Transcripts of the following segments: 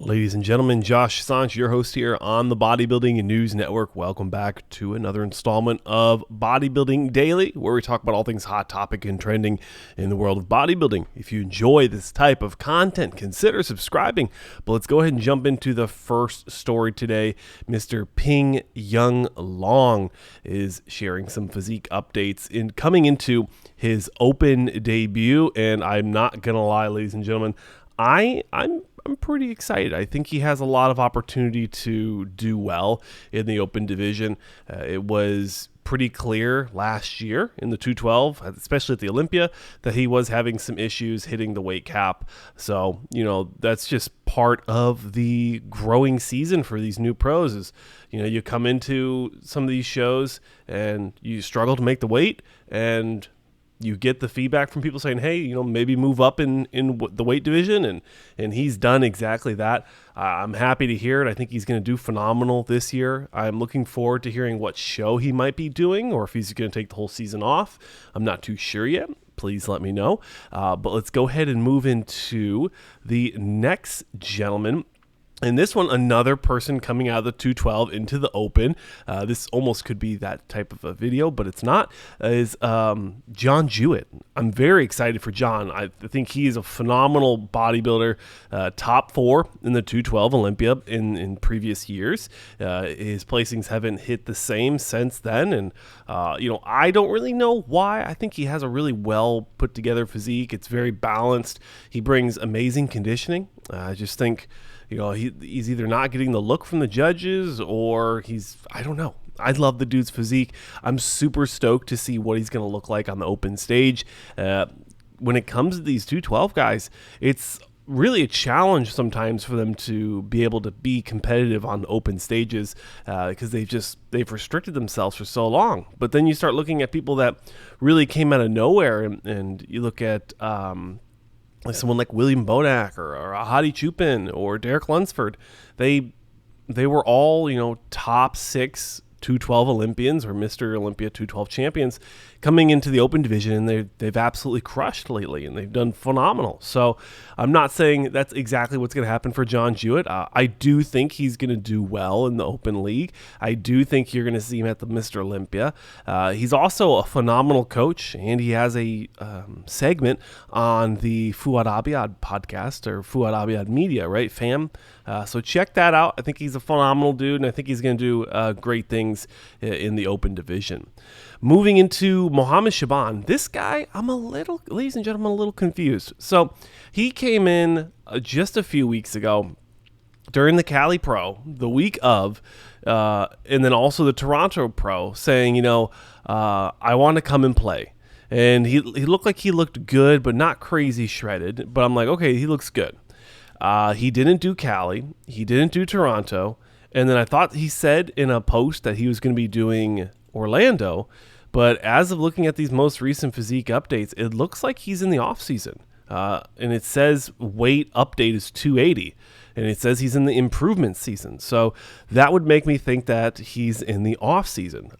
Ladies and gentlemen, Josh Sanch, your host here on the Bodybuilding News Network. Welcome back to another installment of Bodybuilding Daily, where we talk about all things hot topic and trending in the world of bodybuilding. If you enjoy this type of content, consider subscribing. But let's go ahead and jump into the first story today. Mr. Ping Young Long is sharing some physique updates coming into his open debut. And I'm not going to lie, ladies and gentlemen, I'm pretty excited. I think he has a lot of opportunity to do well in the open division. It was pretty clear last year in the 212, especially at the Olympia, that he was having some issues hitting the weight cap. So, that's just part of the growing season for these new pros is, you come into some of these shows and you struggle to make the weight, and you get the feedback from people saying, hey, maybe move up in the weight division. And he's done exactly that. I'm happy to hear it. I think he's going to do phenomenal this year. I'm looking forward to hearing what show he might be doing, or if he's going to take the whole season off. I'm not too sure yet. Please let me know. But let's go ahead and move into the next gentleman. And this one, another person coming out of the 212 into the open. This almost could be that type of a video, but it's not, is John Jewett. I'm very excited for John. I think he is a phenomenal bodybuilder, top 4 in the 212 Olympia in previous years. His placings haven't hit the same since then. And, I don't really know why. I think he has a really well put together physique. It's very balanced. He brings amazing conditioning. I just think, he's either not getting the look from the judges, or I don't know. I love the dude's physique. I'm super stoked to see what he's going to look like on the open stage. When it comes to these 212 guys, it's really a challenge sometimes for them to be able to be competitive on the open stages because they've restricted themselves for so long. But then you start looking at people that really came out of nowhere, and you look at someone like William Bodak or Hadi Chupin or Derek Lunsford. They were all, top 6 212 Olympians or Mr. Olympia 212 champions coming into the open division, and they've absolutely crushed lately, and they've done phenomenal. So I'm not saying that's exactly what's going to happen for John Jewett. I do think he's going to do well in the open league. I do think you're going to see him at the Mr. Olympia. He's also a phenomenal coach, and he has a segment on the Fuad Abiad podcast, or Fuad Abiad Media, right, fam? So check that out. I think he's a phenomenal dude, and I think he's going to do great things in the open division. Moving into Mohammed Shaaban, this guy, ladies and gentlemen, a little confused. So he came in just a few weeks ago during the Cali Pro, the week of, and then also the Toronto Pro, saying, I want to come and play. And he looked like he looked good, but not crazy shredded. But I'm like, okay, he looks good. He didn't do Cali. He didn't do Toronto. And then I thought he said in a post that he was going to be doing Orlando. But as of looking at these most recent physique updates, it looks like he's in the off season. And it says weight update is 280. And it says he's in the improvement season. So that would make me think that he's in the off season.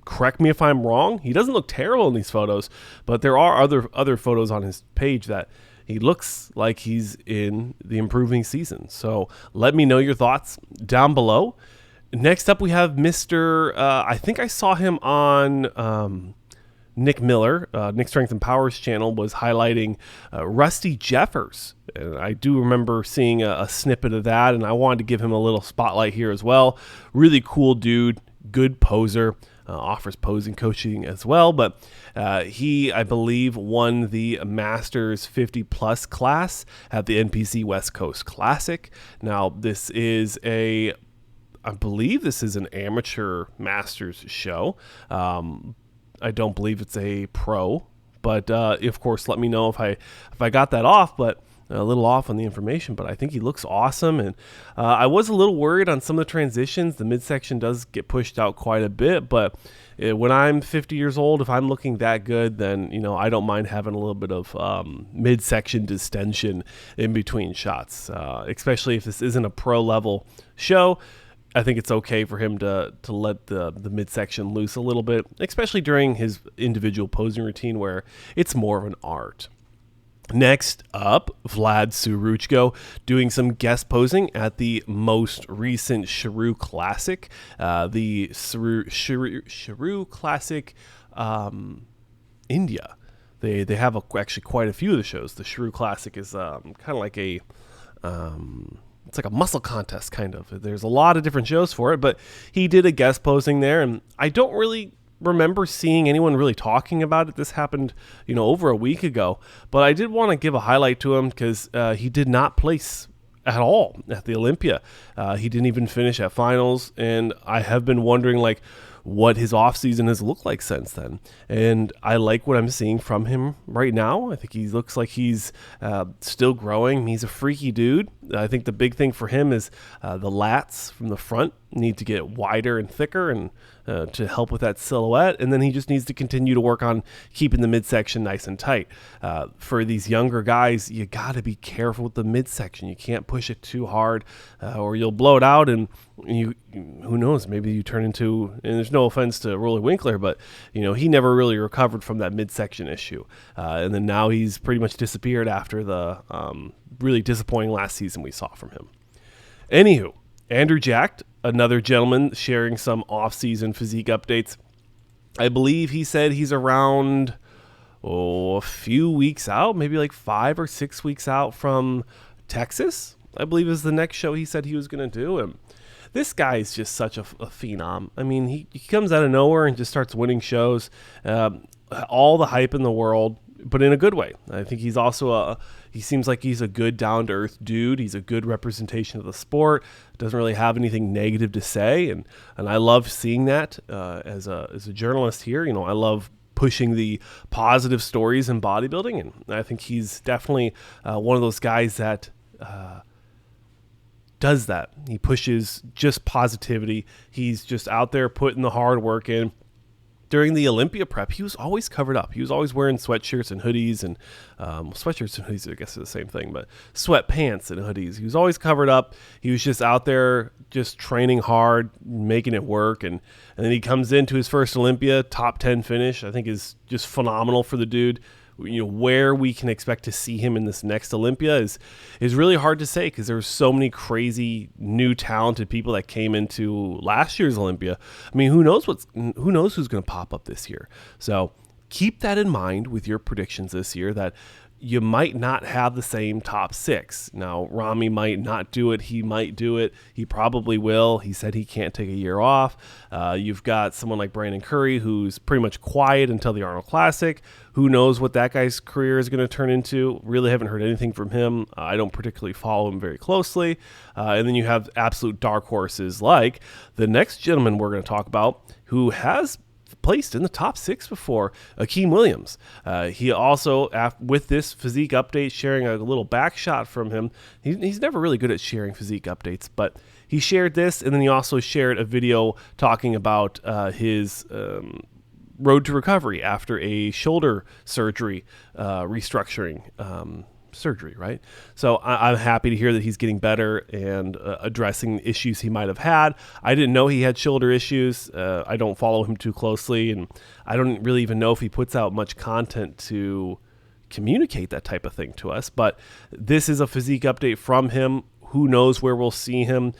Correct me if I'm wrong. He doesn't look terrible in these photos, but there are other photos on his page that he looks like he's in the improving season. So let me know your thoughts down below. Next up, we have Mr. I think I saw him on Nick Miller. Nick Strength and Powers channel was highlighting Rusty Jeffers. And I do remember seeing a snippet of that, and I wanted to give him a little spotlight here as well. Really cool dude, good poser. Offers posing coaching as well, but he, I believe, won the Masters 50 plus class at the NPC West Coast Classic. Now, this is I believe this is an amateur Masters show. I don't believe it's a pro, but of course, let me know if I got that off, but a little off on the information, but I think he looks awesome. And I was a little worried on some of the transitions. The midsection does get pushed out quite a bit, but when I'm 50 years old, if I'm looking that good, then, I don't mind having a little bit of midsection distension in between shots, especially if this isn't a pro level show. I think it's okay for him to let the midsection loose a little bit, especially during his individual posing routine where it's more of an art. Next up, Vlad Suhoruchko doing some guest posing at the most recent Shrew Classic, the Shrew Classic India. They have actually quite a few of the shows. The Shrew Classic is kind of like it's like a muscle contest, kind of. There's a lot of different shows for it, but he did a guest posing there, and I don't really remember seeing anyone really talking about it. This happened, over a week ago, but I did want to give a highlight to him because he did not place at all at the Olympia. He didn't even finish at finals, and I have been wondering, what his offseason has looked like since then. And I like what I'm seeing from him right now. I think he looks like he's still growing. He's a freaky dude. I think the big thing for him is the lats from the front need to get wider and thicker and to help with that silhouette. And then he just needs to continue to work on keeping the midsection nice and tight. For these younger guys, you got to be careful with the midsection. You can't push it too hard or you'll blow it out, and who knows, maybe you turn into, and there's no offense to Roller Winkler, but he never really recovered from that midsection issue. And then now he's pretty much disappeared after the really disappointing last season we saw from him. Anywho, Andrew Jacked, another gentleman sharing some off-season physique updates. I believe he said he's around a few weeks out, maybe 5 or 6 weeks out from Texas, I believe is the next show he said he was going to do. And this guy is just such a phenom. I mean, he comes out of nowhere and just starts winning shows. All the hype in the world, but in a good way. I think he's also he seems like he's a good down-to-earth dude. He's a good representation of the sport. Doesn't really have anything negative to say, and I love seeing that as a journalist here. I love pushing the positive stories in bodybuilding, and I think he's definitely one of those guys that does that. He pushes just positivity. He's just out there putting the hard work in. During the Olympia prep, he was always covered up. He was always wearing sweatshirts and hoodies, and sweatshirts and hoodies, I guess, are the same thing, but sweatpants and hoodies. He was always covered up. He was just out there just training hard, making it work, and then he comes into his first Olympia, top 10 finish. I think is just phenomenal for the dude. Where we can expect to see him in this next Olympia is really hard to say, because there's so many crazy new talented people that came into last year's Olympia. I mean, who knows who's going to pop up this year? So keep that in mind with your predictions this year, that you might not have the same top 6. Now, Rami might not do it. He might do it. He probably will. He said he can't take a year off. You've got someone like Brandon Curry, who's pretty much quiet until the Arnold Classic. Who knows what that guy's career is going to turn into? Really haven't heard anything from him. I don't particularly follow him very closely. And then you have absolute dark horses like the next gentleman we're going to talk about, who has placed in the top 6 before, Akim Williams. He also, with this physique update, sharing a little back shot from him. He's never really good at sharing physique updates, but he shared this, and then he also shared a video talking about his road to recovery after a shoulder surgery, restructuring surgery, right? So I'm happy to hear that he's getting better and addressing issues he might have had. I didn't know he had shoulder issues. I don't follow him too closely, and I don't really even know if he puts out much content to communicate that type of thing to us. But this is a physique update from him. Who knows where we'll see him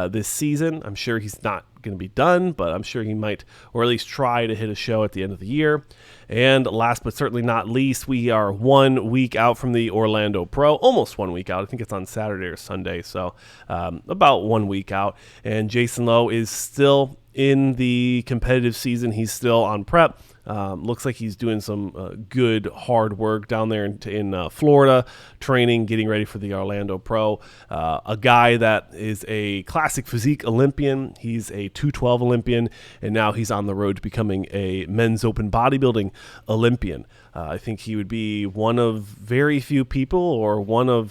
this season? I'm sure he's not going to be done, but I'm sure he might, or at least try to hit a show at the end of the year. And last but certainly not least, we are 1 week out from the Orlando Pro, almost 1 week out. I think it's on Saturday or Sunday, so about 1 week out. And Jason Lowe is still in the competitive season. He's still on prep. Looks like he's doing some good hard work down there in Florida, training, getting ready for the Orlando Pro. A guy that is a classic physique Olympian. He's a 212 Olympian, and now he's on the road to becoming a men's open bodybuilding Olympian. I think he would be one of very few people, or one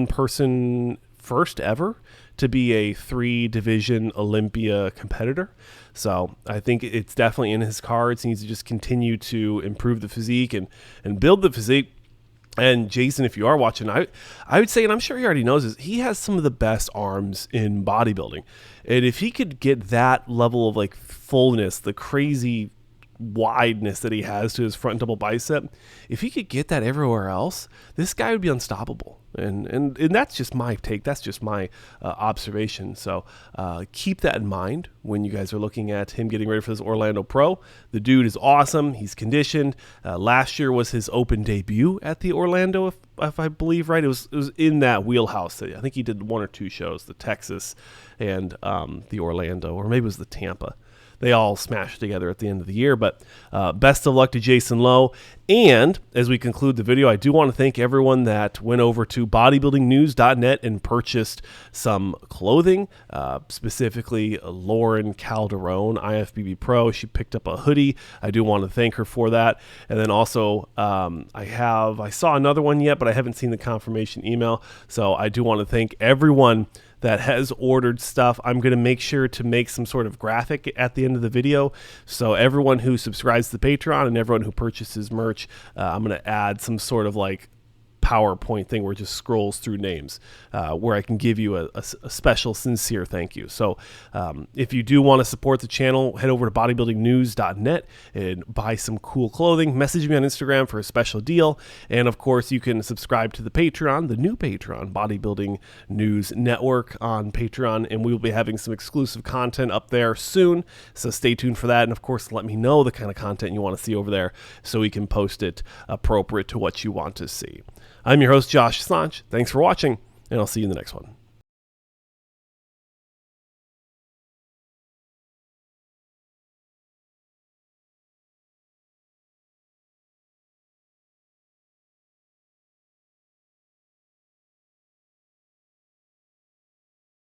person first ever to be a 3-division Olympia competitor. So I think it's definitely in his cards. He needs to just continue to improve the physique and build the physique. And Jason, if you are watching, I would say, and I'm sure he already knows this, he has some of the best arms in bodybuilding. And if he could get that level of fullness, the crazy wideness that he has to his front double bicep, if he could get that everywhere else, this guy would be unstoppable. And that's just my take. That's just my observation. So keep that in mind when you guys are looking at him getting ready for this Orlando Pro. The dude is awesome. He's conditioned. Last year was his open debut at the Orlando, if I believe right. It was in that wheelhouse. I think he did 1 or 2 shows, the Texas and the Orlando, or maybe it was the Tampa. They all smashed together at the end of the year, but best of luck to Jason Lowe. And as we conclude the video, I do want to thank everyone that went over to bodybuildingnews.net and purchased some clothing, specifically Lauren Calderon, IFBB Pro. She picked up a hoodie. I do want to thank her for that. And then also, I saw another one yet, but I haven't seen the confirmation email. So I do want to thank everyone that has ordered stuff. I'm going to make sure to make some sort of graphic at the end of the video. So everyone who subscribes to Patreon and everyone who purchases merch, I'm going to add some sort of like PowerPoint thing where it just scrolls through names, where I can give you a special, sincere thank you. So if you do want to support the channel, head over to bodybuildingnews.net and buy some cool clothing. Message me on Instagram for a special deal. And of course, you can subscribe to the Patreon, the new Patreon, Bodybuilding News Network on Patreon. And we will be having some exclusive content up there soon. So stay tuned for that. And of course, let me know the kind of content you want to see over there so we can post it appropriate to what you want to see. I'm your host, Josh Sanch. Thanks for watching, and I'll see you in the next one.